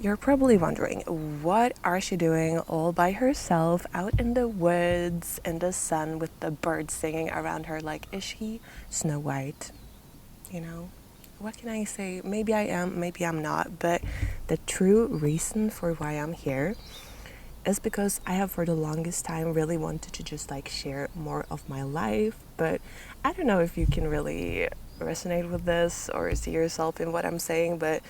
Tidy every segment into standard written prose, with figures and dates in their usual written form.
You're probably wondering, what are she doing all by herself out in the woods in the sun with the birds singing around her? Like, is she Snow White? You know, what can I say? Maybe I am, maybe I'm not. But the true reason for why I'm here is because I have for the longest time really wanted to just like share more of my life. But I don't know if you can really resonate with this or see yourself in what I'm saying, but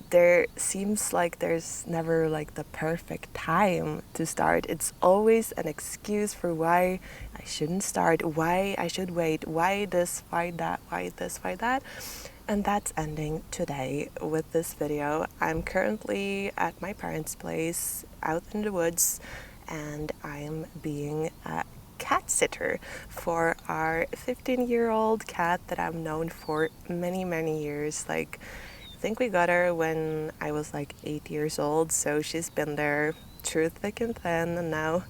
there seems like there's never like the perfect time to start. It's always an excuse for why I shouldn't start, why I should wait, why this, why that, why this, why that. And that's ending today with this video. I'm currently at my parents' place out in the woods, and I'm being a cat sitter for our 15-year-old cat that I've known for many, many years. Like, I think we got her when I was like 8 years old, so she's been there through thick and thin, and now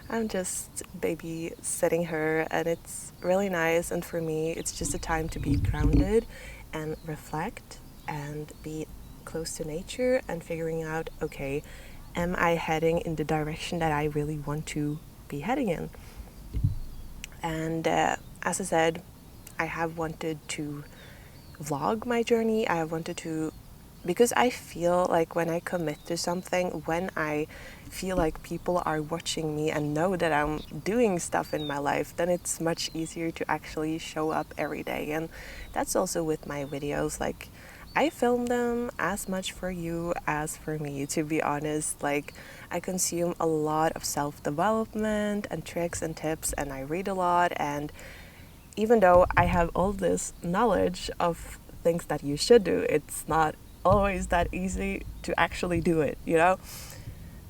I'm just babysitting her, and it's really nice. And for me, it's just a time to be grounded and reflect and be close to nature and figuring out, okay, am I heading in the direction that I really want to be heading in? And as I said, I have wanted to vlog my journey. I wanted to, because I feel like when I commit to something, when I feel like people are watching me and know that I'm doing stuff in my life, then it's much easier to actually show up every day. And that's also with my videos. Like, I film them as much for you as for me, to be honest. Like, I consume a lot of self-development and tricks and tips, and I read a lot. And even though I have all this knowledge of things that you should do, it's not always that easy to actually do it, you know?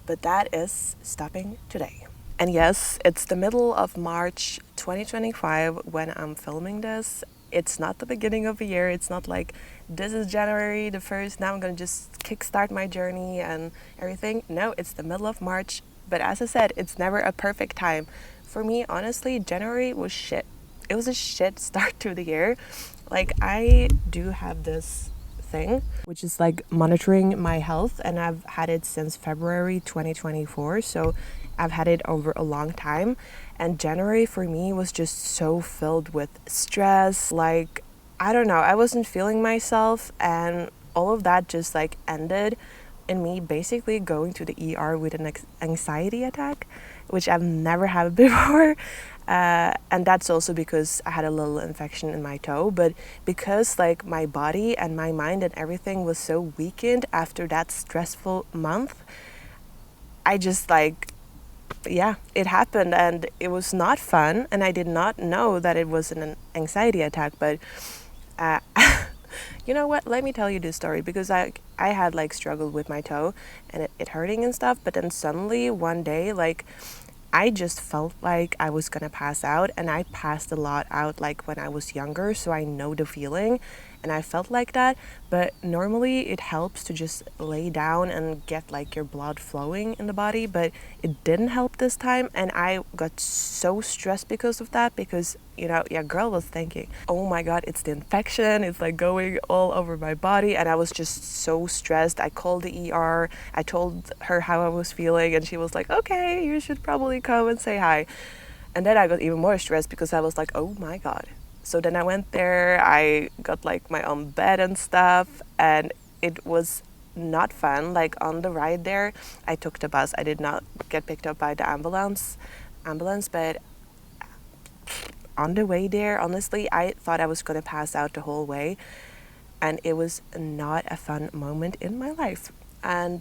But that is stopping today. And yes, it's the middle of March 2025 when I'm filming this. It's not the beginning of the year. It's not like this is January the 1st. Now I'm going to just kickstart my journey and everything. No, it's the middle of March. But as I said, it's never a perfect time. For me, honestly, January was shit. It was a shit start to the year. Like, I do have this thing, which is like monitoring my health, and I've had it since February 2024. So I've had it over a long time. And January for me was just so filled with stress. Like, I don't know, I wasn't feeling myself, and all of that just like ended in me basically going to the ER with an anxiety attack, which I've never had before. And that's also because I had a little infection in my toe. But because like my body and my mind and everything was so weakened after that stressful month, I just like, yeah, it happened, and it was not fun. And I did not know that it was an anxiety attack. But uh, you know what? Let me tell you this story, because I had like struggled with my toe and it hurting and stuff. But then suddenly one day, like, I just felt like I was gonna pass out, and I passed a lot out like when I was younger, so I know the feeling, and I felt like that. But normally it helps to just lay down and get like your blood flowing in the body, but it didn't help this time, and I got so stressed because of that, because you know, yeah, girl was thinking, oh my god, it's the infection, it's like going all over my body. And I was just so stressed. I called the ER, I told her how I was feeling, and she was like, okay, you should probably come and say hi. And then I got even more stressed because I was like, oh my god. So then I went there, I got like my own bed and stuff, and it was not fun. Like, on the ride there, I took the bus. I did not get picked up by the ambulance, but on the way there, honestly, I thought I was going to pass out the whole way, and it was not a fun moment in my life. And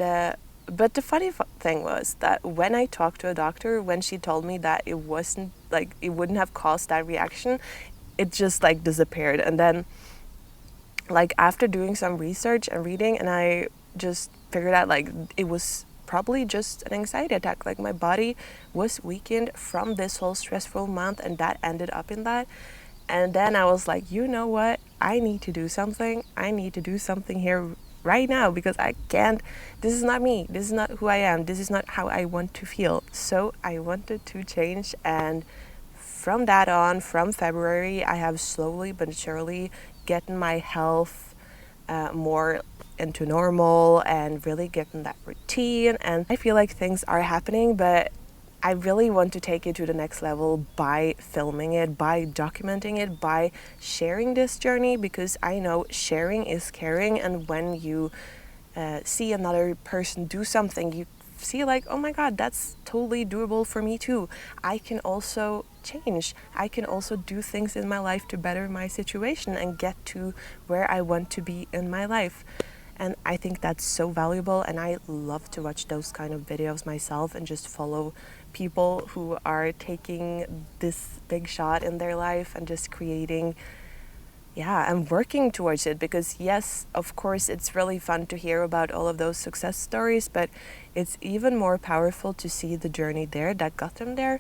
but the funny thing was that when I talked to a doctor, when she told me that it wasn't like, it wouldn't have caused that reaction, it just like disappeared. And then, like, after doing some research and reading, and I just figured out like it was probably just an anxiety attack. Like, my body was weakened from this whole stressful month, and that ended up in that. And then I was like, you know what? I need to do something. I need to do something here right now, because I can't. This is not me. This is not who I am. This is not how I want to feel. So I wanted to change. And from that on, from February, I have slowly but surely gotten my health more into normal and really get in that routine. And I feel like things are happening, but I really want to take it to the next level by filming it, by documenting it, by sharing this journey, because I know sharing is caring. And when you see another person do something, you see like, oh my God, that's totally doable for me too. I can also change. I can also do things in my life to better my situation and get to where I want to be in my life. And I think that's so valuable, and I love to watch those kind of videos myself and just follow people who are taking this big shot in their life and just creating, yeah, and working towards it. Because yes, of course, it's really fun to hear about all of those success stories, but it's even more powerful to see the journey there that got them there.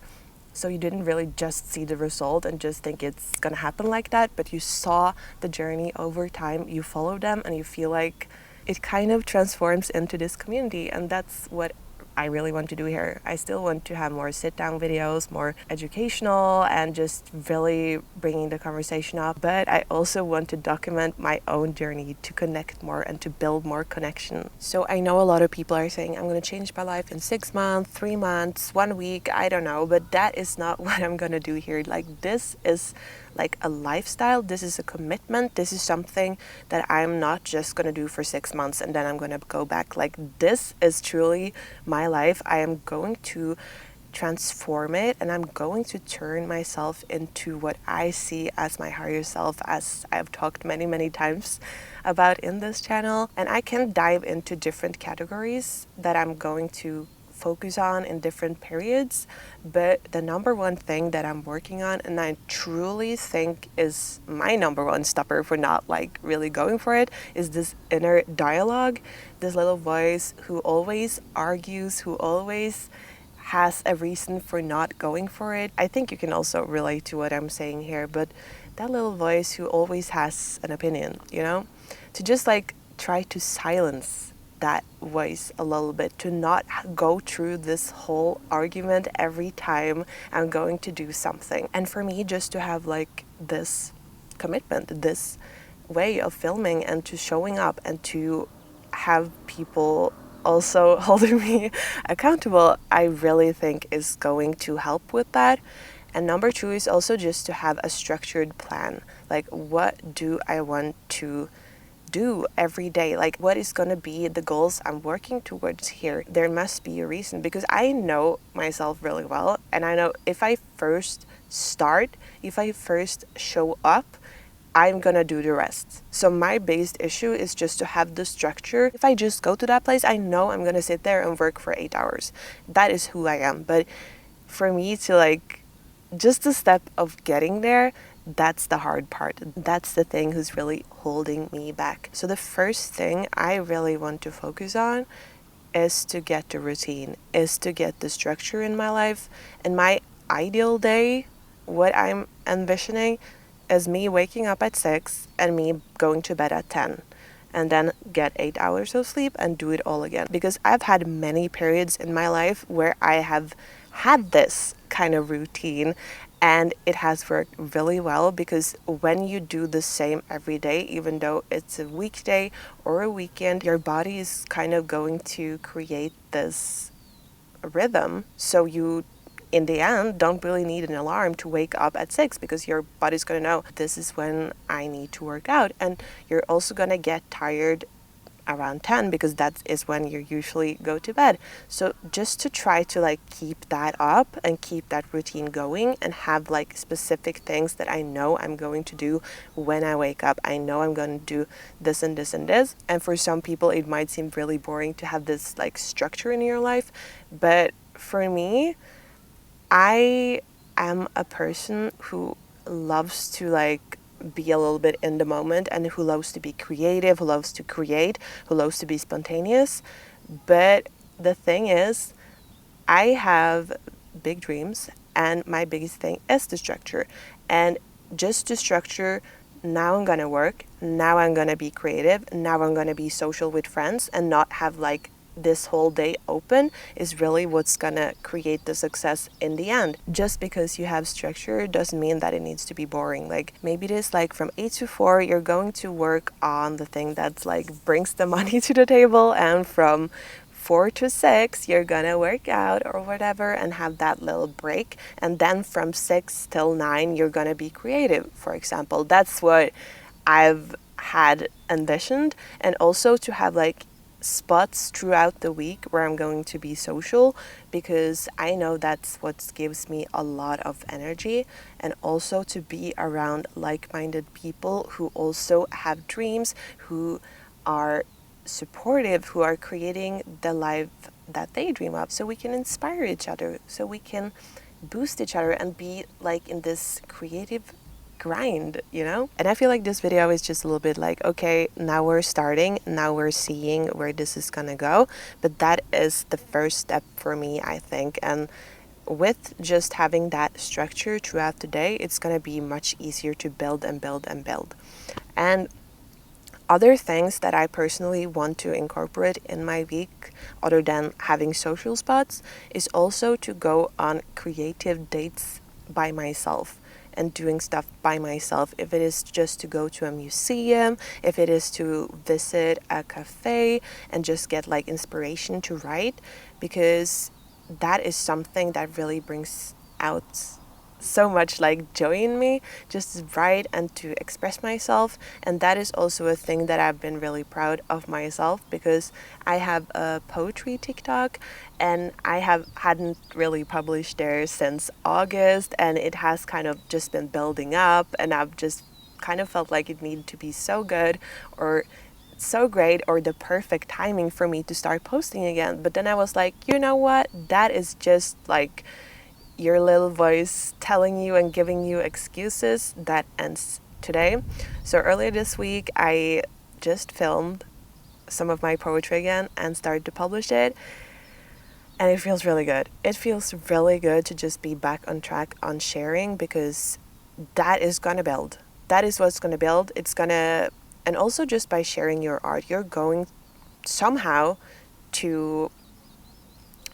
So you didn't really just see the result and just think it's gonna happen like that, but you saw the journey over time, you follow them, and you feel like it kind of transforms into this community. And that's what I really want to do here. I still want to have more sit-down videos, more educational, and just really bringing the conversation up. But I also want to document my own journey to connect more and to build more connection. So I know a lot of people are saying, I'm going to change my life in 6 months, 3 months, 1 week, I don't know. But that is not what I'm going to do here. Like, this is like a lifestyle. This is a commitment. This is something that I'm not just going to do for 6 months and then I'm going to go back. Like, this is truly my life. I am going to transform it, and I'm going to turn myself into what I see as my higher self, as I've talked many, many times about in this channel. And I can dive into different categories that I'm going to focus on in different periods, but the number one thing that I'm working on, and I truly think is my number one stopper for not like really going for it, is this inner dialogue, this little voice who always argues, who always has a reason for not going for it. I think you can also relate to what I'm saying here, but that little voice who always has an opinion, you know, to just like try to silence that voice a little bit, to not go through this whole argument every time I'm going to do something. And for me, just to have like this commitment, this way of filming and to showing up and to have people also holding me accountable, I really think is going to help with that. And number two is also just to have a structured plan. Like, what do I want to do every day? Like, what is going to be the goals I'm working towards here? There must be a reason, because I know myself really well, and I know if I first start, if I first show up, I'm gonna do the rest. So my biggest issue is just to have the structure. If I just go to that place, I know I'm gonna sit there and work for 8 hours. That is who I am. But for me to like, just the step of getting there, that's the hard part. That's the thing who's really holding me back. So the first thing I really want to focus on is to get the routine, is to get the structure in my life. And my ideal day, what I'm envisioning, is me waking up at 6 and me going to bed at 10. And then get 8 hours of sleep and do it all again. Because I've had many periods in my life where I have had this kind of routine, and it has worked really well, because when you do the same every day, even though it's a weekday or a weekend, your body is kind of going to create this rhythm. So you, in the end, don't really need an alarm to wake up at 6, because your body's going to know this is when I need to work out. And you're also going to get tired around 10, because that is when you usually go to bed. So just to try to like keep that up and keep that routine going, and have like specific things that I know I'm going to do when I wake up. I know I'm going to do this and this and this. And for some people it might seem really boring to have this like structure in your life, but for me, I am a person who loves to like be a little bit in the moment, and who loves to be creative, who loves to create, who loves to be spontaneous. But the thing is, I have big dreams, and my biggest thing is the structure. And just to structure, now I'm gonna work, now I'm gonna be creative, now I'm gonna be social with friends, and not have like this whole day open is really what's gonna create the success in the end. Just because you have structure doesn't mean that it needs to be boring. Like maybe it is like from 8 to 4 you're going to work on the thing that's like brings the money to the table, and from 4 to 6 you're gonna work out or whatever and have that little break, and then from 6 till 9 you're gonna be creative, for example. That's what I've had envisioned. And also to have like spots throughout the week where I'm going to be social, because I know that's what gives me a lot of energy, and also to be around like-minded people who also have dreams, who are supportive, who are creating the life that they dream of, so we can inspire each other, so we can boost each other and be like in this creative grind, you know? And I feel like this video is just a little bit like, okay, now we're starting, now we're seeing where this is gonna go. But that is the first step for me, I think. And with just having that structure throughout the day, it's gonna be much easier to build and build and build. And other things that I personally want to incorporate in my week, other than having social spots, is also to go on creative dates by myself and doing stuff by myself. If it is just to go to a museum, if it is to visit a cafe and just get like inspiration to write, because that is something that really brings out so much like joy in me, just to write and to express myself. And that is also a thing that I've been really proud of myself, because I have a poetry TikTok and I hadn't really published there since August, and it has kind of just been building up, and I've just kind of felt like it needed to be so good or so great or the perfect timing for me to start posting again. But then I was like, you know what, that is just like your little voice telling you and giving you excuses. That ends today. So earlier this week I just filmed some of my poetry again and started to publish it, and it feels really good. It feels really good to just be back on track on sharing, because that is gonna build. That is what's gonna build. It's gonna, and also just by sharing your art, you're going somehow to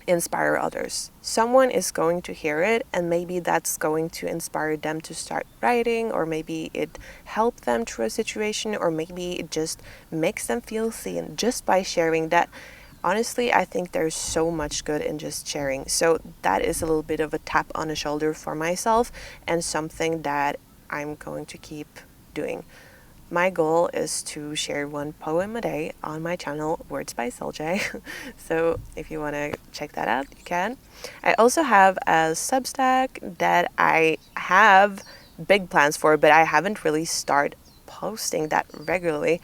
inspire others. Someone is going to hear it, and maybe that's going to inspire them to start writing, or maybe it helped them through a situation, or maybe it just makes them feel seen just by sharing that. Honestly, I think there's so much good in just sharing. So that is a little bit of a tap on the shoulder for myself, and something that I'm going to keep doing. My goal is to share one poem a day on my channel, Words by SLJ. So if you want to check that out, you can. I also have a Substack that I have big plans for, but I haven't really started posting that regularly,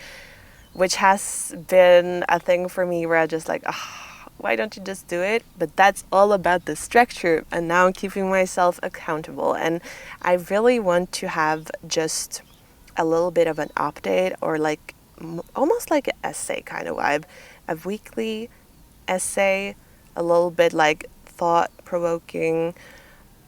which has been a thing for me where I just like, why don't you just do it? But that's all about the structure, and now I'm keeping myself accountable. And I really want to have just a little bit of an update, or like almost like an essay kind of vibe, a weekly essay, a little bit like thought provoking,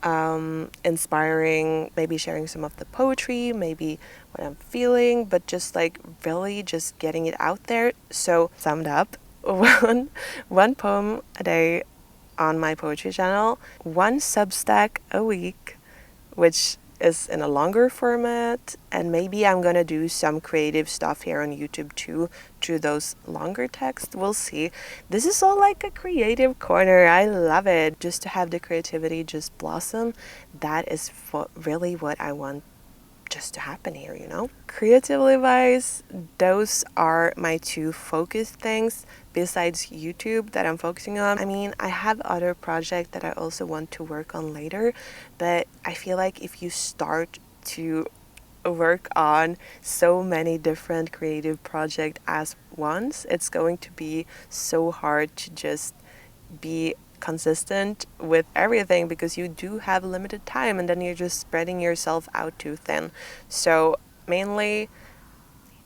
inspiring, maybe sharing some of the poetry, maybe what I'm feeling, but just like really just getting it out there. So summed up, one poem a day on my poetry channel, one Substack a week, which is in a longer format, and maybe I'm gonna do some creative stuff here on YouTube too through those longer texts. We'll see. This is all like a creative corner. I love it. Just to have the creativity just blossom, that is really what I want just to happen here, you know? Creatively wise, those are my two focus things besides YouTube that I'm focusing on. I mean, I have other projects that I also want to work on later, but I feel like if you start to work on so many different creative projects at once, it's going to be so hard to just be consistent with everything, because you do have limited time, and then you're just spreading yourself out too thin. So mainly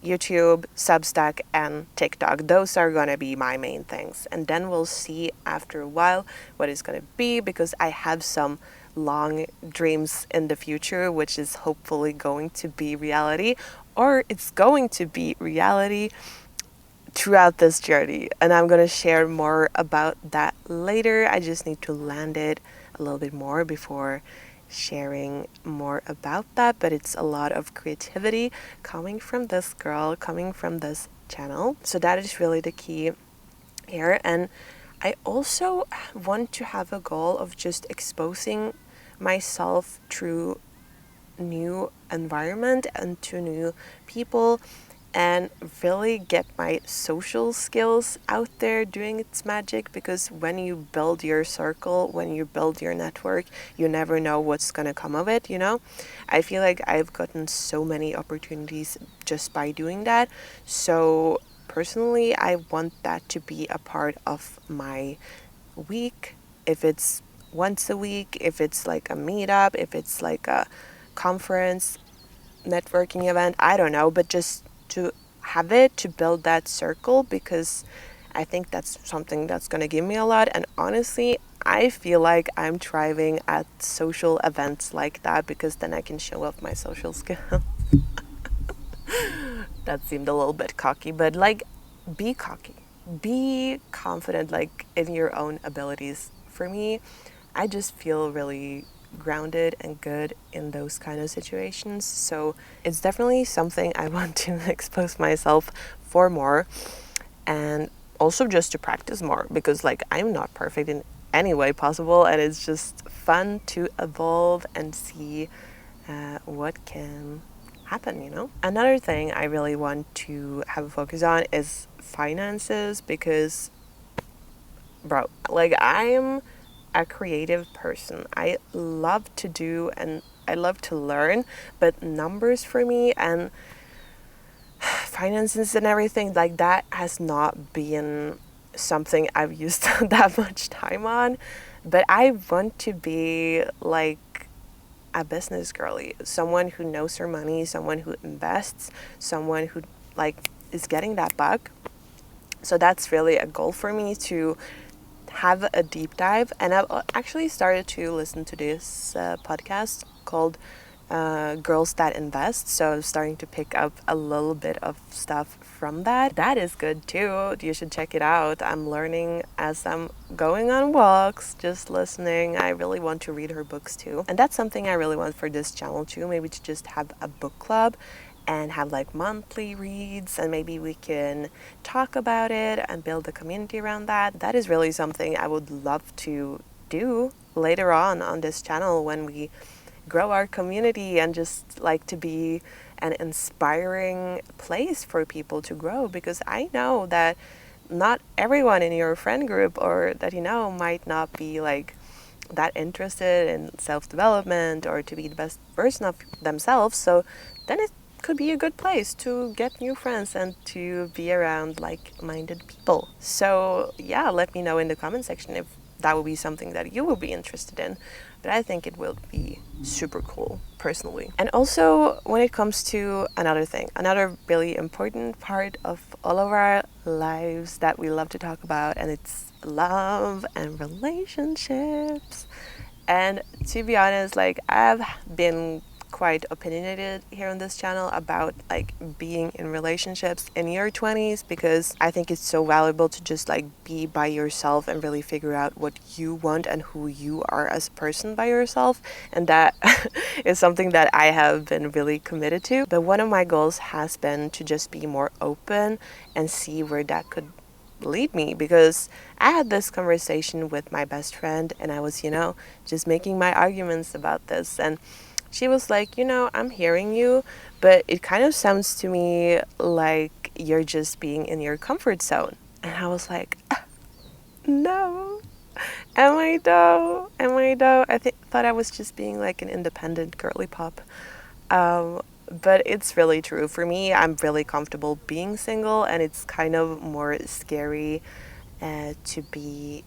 YouTube, Substack, and TikTok. Those are gonna be my main things. And then we'll see after a while what it's gonna be, because I have some long dreams in the future, which is hopefully going to be reality, or it's going to be reality throughout this journey, and I'm gonna share more about that later. I just need to land it a little bit more before sharing more about that, but it's a lot of creativity coming from this girl, coming from this channel. So that is really the key here. And I also want to have a goal of just exposing myself through new environment and to new people, and really get my social skills out there doing its magic, because when you build your circle, when you build your network, you never know what's going to come of it, you know? I feel like I've gotten so many opportunities just by doing that. So personally, I want that to be a part of my week. If it's once a week, if it's like a meetup, if it's like a conference, networking event, I don't know, but just to have it, to build that circle, because I think that's something that's going to give me a lot. And honestly, I feel like I'm thriving at social events like that, because then I can show off my social skills. That seemed a little bit cocky, but like, be cocky, be confident, like in your own abilities. For me, I just feel really grounded and good in those kind of situations. So it's definitely something I want to expose myself for more, and also just to practice more, because like I'm not perfect in any way possible, and it's just fun to evolve and see what can happen, you know? Another thing I really want to have a focus on is finances, because, bro, like I'm a creative person. I love to do and I love to learn, but numbers for me and finances and everything like that has not been something I've used that much time on. But I want to be like a business girly, someone who knows her money, someone who invests, someone who like is getting that buck. So that's really a goal for me, to have a deep dive. And I've actually started to listen to this podcast called Girls That Invest. So I'm starting to pick up a little bit of stuff from that. That is good too. You should check it out. I'm learning as I'm going on walks, just listening. I really want to read her books too. And that's something I really want for this channel too. Maybe to just have a book club and have like monthly reads, and maybe we can talk about it and build a community around that. That is really something I would love to do later on this channel, when we grow our community, and just like to be an inspiring place for people to grow, because I know that not everyone in your friend group or that you know might not be like that interested in self-development or to be the best version of themselves. So then it could be a good place to get new friends and to be around like-minded people. So yeah, let me know in the comment section if that would be something that you will be interested in. But I think it will be super cool, personally. And also, when it comes to another thing, another really important part of all of our lives that we love to talk about, and it's love and relationships. And to be honest, like I've been quite opinionated here on this channel about like being in relationships in your 20s, because I think it's so valuable to just like be by yourself and really figure out what you want and who you are as a person by yourself. And that is something that I have been really committed to. But one of my goals has been to just be more open and see where that could lead me, because I had this conversation with my best friend and I was, just making my arguments about this, and she was like, I'm hearing you, but it kind of sounds to me like you're just being in your comfort zone. And I was like, no, am I though? Am I though? Thought I was just being like an independent girly pop. But it's really true. For me, I'm really comfortable being single, and it's kind of more scary to be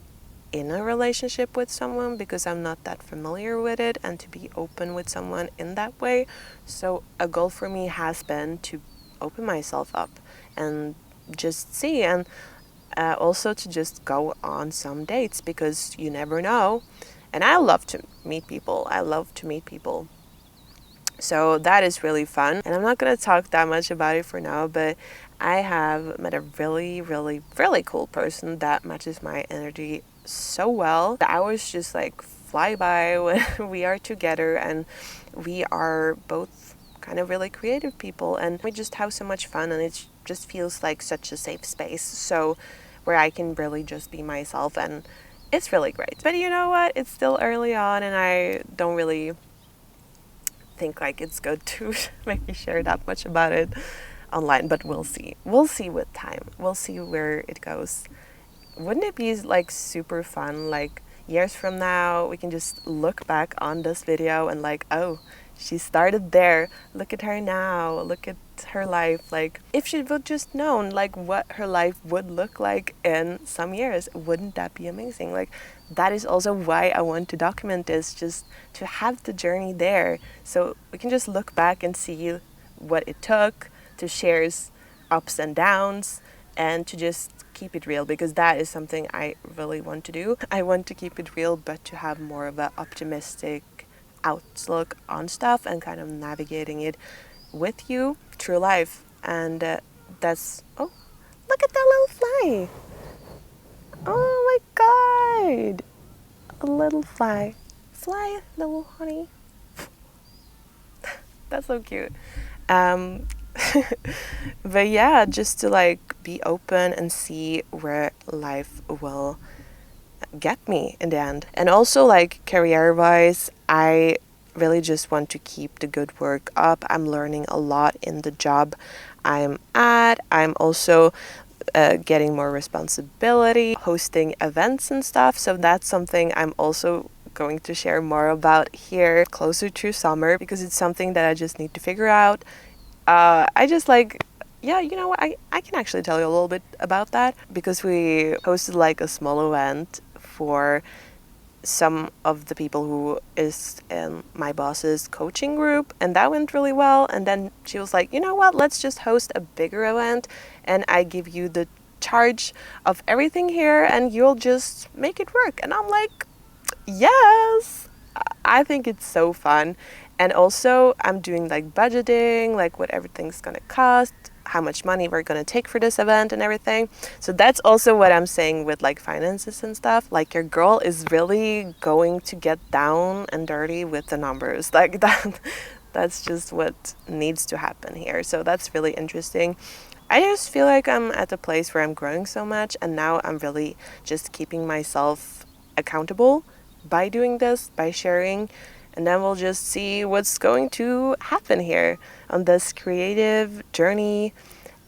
in a relationship with someone because I'm not that familiar with it, and to be open with someone in that way. So a goal for me has been to open myself up and just see, and also to just go on some dates, because you never know. And I love to meet people. So that is really fun. And I'm not going to talk that much about it for now, but I have met a really, really, really cool person that matches my energy so well. The hours just like fly by when we are together, and we are both kind of really creative people, and we just have so much fun, and it just feels like such a safe space. So where I can really just be myself, and it's really great. But you know what? It's still early on, and I don't really think like it's good to maybe share that much about it online, but we'll see. We'll see with time. We'll see where it goes. Wouldn't it be like super fun, like years from now we can just look back on this video and like, oh, she started there, look at her now, look at her life. Like if she would just known like what her life would look like in some years, wouldn't that be amazing? Like that is also why I want to document this, just to have the journey there, so we can just look back and see what it took to share's ups and downs, and to just keep it real, because that is something I really want to do. I want to keep it real, but to have more of an optimistic outlook on stuff and kind of navigating it with you through life. And that's, oh, look at that little fly. Oh my god. A little fly. Fly, little honey. That's so cute. Um, but yeah, just to like be open and see where life will get me in the end. And also like career wise, I really just want to keep the good work up. I'm learning a lot in the job I'm at. I'm also getting more responsibility, hosting events and stuff. So that's something I'm also going to share more about here closer to summer, because it's something that I just need to figure out. I just like, yeah, you know what? I can actually tell you a little bit about that, because we hosted like a small event for some of the people who is in my boss's coaching group, and that went really well. And then she was like, you know what, let's just host a bigger event, and I give you the charge of everything here, and you'll just make it work. And I'm like, yes, I think it's so fun. And also I'm doing like budgeting, like what everything's gonna cost, how much money we're gonna take for this event and everything. So that's also what I'm saying with like finances and stuff. Like your girl is really going to get down and dirty with the numbers. Like that's just what needs to happen here. So that's really interesting. I just feel like I'm at a place where I'm growing so much, and now I'm really just keeping myself accountable by doing this, by sharing, and then we'll just see what's going to happen here on this creative journey,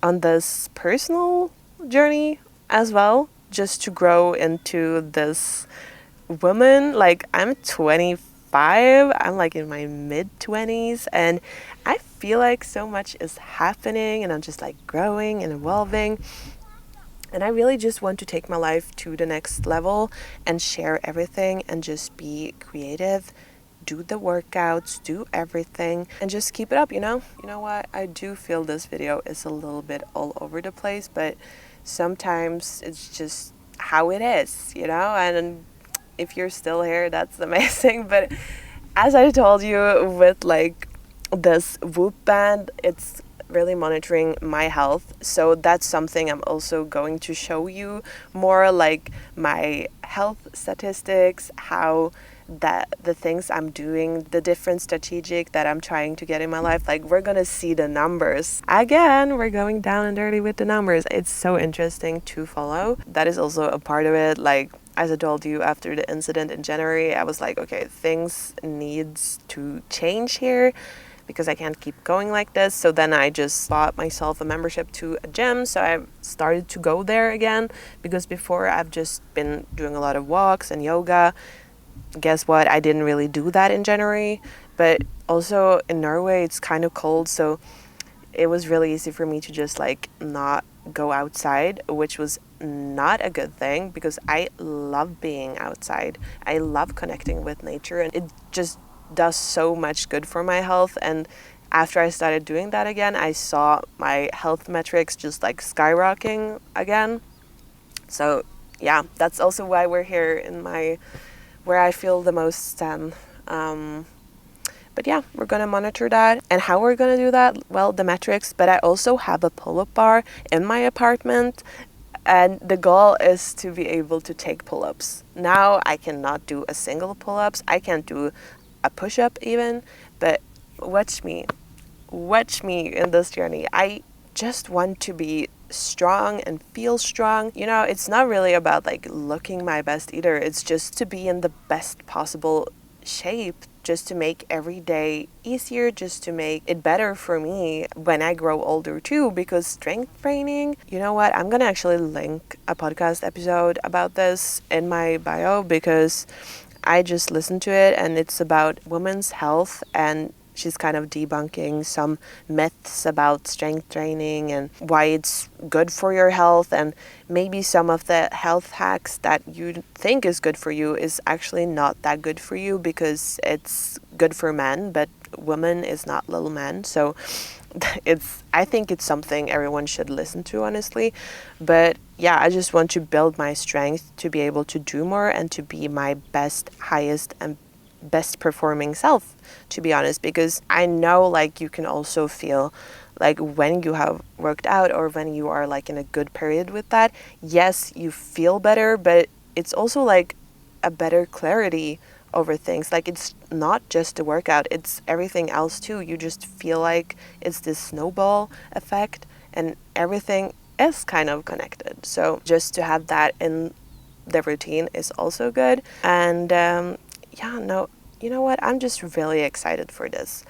on this personal journey as well, just to grow into this woman. Like I'm 25, I'm like in my mid 20s, and I feel like so much is happening, and I'm just like growing and evolving. And I really just want to take my life to the next level and share everything and just be creative, do the workouts, do everything, and just keep it up, you know? You know what? I do feel this video is a little bit all over the place, but sometimes it's just how it is, you know? And if you're still here, that's amazing. But as I told you, with like this Whoop band, it's really monitoring my health. So that's something I'm also going to show you more, like my health statistics, how that the things I'm doing, the different strategic that I'm trying to get in my life, like we're gonna see the numbers. Again, we're going down and dirty with the numbers. It's so interesting to follow. That is also a part of it. Like as I told you, after the incident in January, I was like, okay, things needs to change here, because I can't keep going like this. So then I just bought myself a membership to a gym. So I started to go there again, because before I've just been doing a lot of walks and yoga. Guess what? I didn't really do that in January. But also in Norway, it's kind of cold. So it was really easy for me to just like not go outside, which was not a good thing, because I love being outside. I love connecting with nature, and it just does so much good for my health. And after I started doing that again, I saw my health metrics just like skyrocketing again. So yeah, that's also why we're here in my, where I feel the most But yeah, we're gonna monitor that. And how we're gonna do that? Well, the metrics, but I also have a pull-up bar in my apartment, and the goal is to be able to take pull-ups. Now I cannot do a single pull-ups. I can't do a push-up even, but watch me. Watch me in this journey. I just want to be strong and feel strong. You know, it's not really about like looking my best either. It's just to be in the best possible shape, just to make every day easier, just to make it better for me when I grow older too. Because strength training, you know what, I'm gonna actually link a podcast episode about this in my bio, because I just listened to it, and it's about women's health, and she's kind of debunking some myths about strength training and why it's good for your health, and maybe some of the health hacks that you think is good for you is actually not that good for you, because it's good for men, but women is not little men. So I think it's something everyone should listen to, honestly. But yeah, I just want to build my strength to be able to do more and to be my best, highest, and best performing self, to be honest, because I know like you can also feel like when you have worked out or when you are like in a good period with that, yes, you feel better, but it's also like a better clarity over things. Like it's not just the workout, it's everything else too. You just feel like it's this snowball effect, and everything is kind of connected. So just to have that in the routine is also good. And yeah, no, you know what? I'm just really excited for this.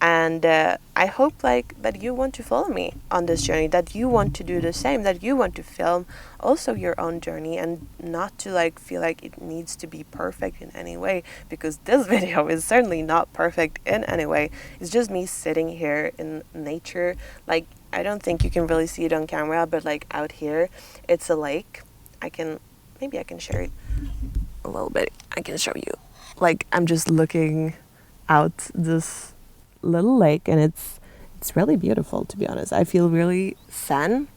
And I hope like that you want to follow me on this journey, that you want to do the same, that you want to film also your own journey, and not to like feel like it needs to be perfect in any way, because this video is certainly not perfect in any way. It's just me sitting here in nature. Like, I don't think you can really see it on camera, but like out here, it's a lake. Maybe I can share it a little bit. I can show you. Like, I'm just looking out this little lake, and it's really beautiful, to be honest. I feel really zen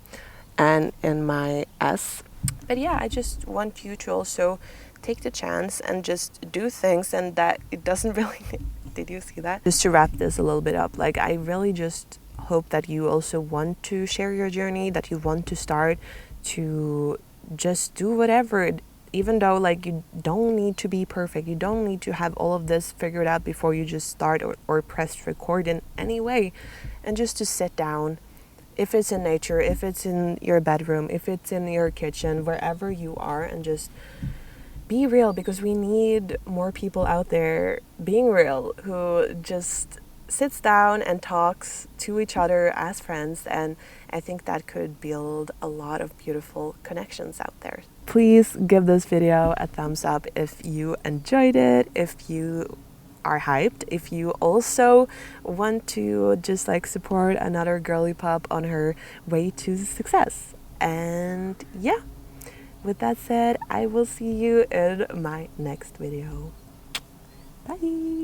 and in my S. But yeah, I just want you to also take the chance and just do things, and that it doesn't really did you see that? Just to wrap this a little bit up, like I really just hope that you also want to share your journey, that you want to start to just do whatever, even though like you don't need to be perfect, you don't need to have all of this figured out before you just start or press record in any way. And just to sit down, if it's in nature, if it's in your bedroom, if it's in your kitchen, wherever you are, and just be real, because we need more people out there being real, who just sits down and talks to each other as friends. And I think that could build a lot of beautiful connections out there. Please give this video a thumbs up if you enjoyed it, if you are hyped, if you also want to just like support another girly pop on her way to success. And yeah, with that said, I will see you in my next video. Bye.